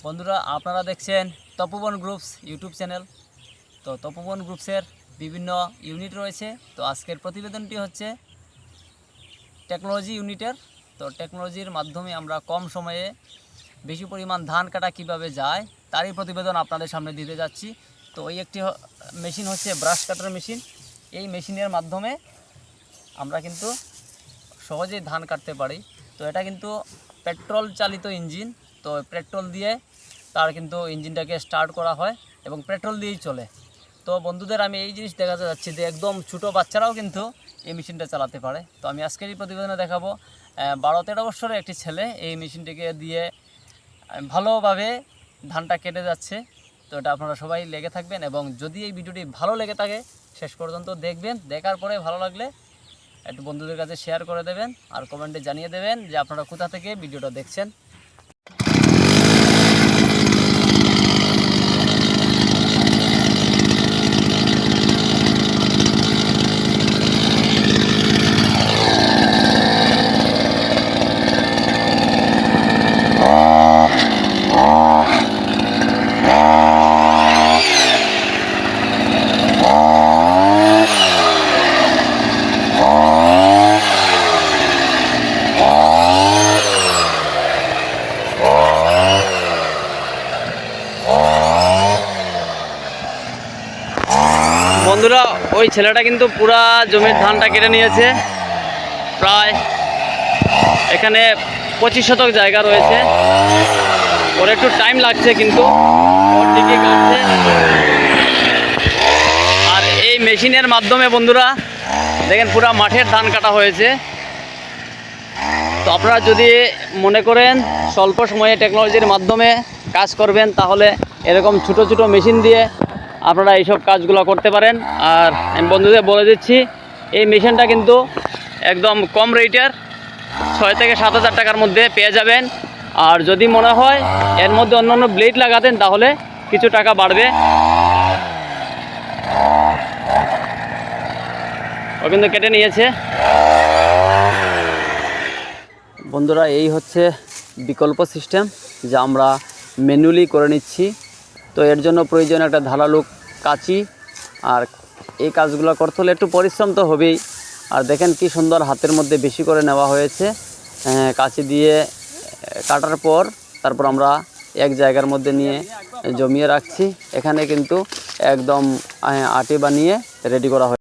বন্ধুরা আপনারা দেখছেন তপোবন গ্রুপস ইউটিউব চ্যানেল। তো তপোবন গ্রুপসের বিভিন্ন ইউনিট রয়েছে। তো আজকের প্রতিবেদনটি হচ্ছে টেকনোলজি ইউনিটের। তো টেকনোলজির মাধ্যমে আমরা কম সময়ে বেশি পরিমাণ ধান কাটা কিভাবে যায় তারই প্রতিবেদন আপনাদের সামনে দিতে যাচ্ছি। তো এই একটি মেশিন হচ্ছে ব্রাশ কাটার মেশিন। এই মেশিনের মাধ্যমে আমরা কিন্তু সহজেই ধান কাটতে পারি। তো এটা কিন্তু পেট্রোল চালিত ইঞ্জিন। তো পেট্রোল দিয়ে তার কিন্তু ইঞ্জিনটাকে স্টার্ট করা হয় এবং পেট্রোল দিয়েই চলে। তো বন্ধুদের আমি এই জিনিস দেখাতে যাচ্ছি যে একদম ছোটো বাচ্চারাও কিন্তু এই মেশিনটা চালাতে পারে। তো আমি আজকের এই প্রতিবেদনে দেখাবো 12-13 বছরের একটি ছেলে এই মেশিনটিকে দিয়ে ভালোভাবে ধানটা কেটে যাচ্ছে। তো এটা আপনারা সবাই লেগে থাকবেন এবং যদি এই ভিডিওটি ভালো লেগে থাকে শেষ পর্যন্ত দেখবেন। দেখার পরে ভালো লাগলে একটু বন্ধুদের কাছে শেয়ার করে দেবেন আর কমেন্টে জানিয়ে দেবেন যে আপনারা কোথা থেকে ভিডিওটা দেখছেন। বন্ধুরা ওই ছেলেটা কিন্তু পুরা জমির ধানটা কেটে নিয়েছে। প্রায় এখানে 25 শতক জায়গা রয়েছে। ওর একটু টাইম লাগছে কিন্তু ওর দিকে কাটছে। আর এই মেশিনের মাধ্যমে বন্ধুরা দেখেন পুরা মাঠের ধান কাটা হয়েছে। তো আপনারা যদি মনে করেন স্বল্প সময়ে টেকনোলজির মাধ্যমে কাজ করবেন তাহলে এরকম ছোটো ছোটো মেশিন দিয়ে আপনারা এইসব কাজগুলো করতে পারেন। আর আমি বন্ধুদের বলে দিচ্ছি এই মেশিনটা কিন্তু একদম কম রেটের 6 থেকে 7 হাজার টাকার মধ্যে পেয়ে যাবেন। আর যদি মনে হয় এর মধ্যে অন্যান্য ব্লেড লাগাতেন তাহলে কিছু টাকা বাড়বে। ও কিন্তু কেটে নিয়েছে। বন্ধুরা এই হচ্ছে বিকল্প সিস্টেম যা আমরা ম্যানুয়ালি করে নিচ্ছি। তো এর জন্য প্রয়োজন একটা ধারালো কাঁচি। আর এই কাজগুলো করতে হলে একটু পরিশ্রম তো হবেই। আর দেখেন কি সুন্দর হাতের মধ্যে বেশি করে নেওয়া হয়েছে। কাঁচি দিয়ে কাটার পর তারপর আমরা এক জায়গার মধ্যে নিয়ে জমিয়ে রাখছি। এখানে কিন্তু একদম আটি বানিয়ে রেডি করা হয়।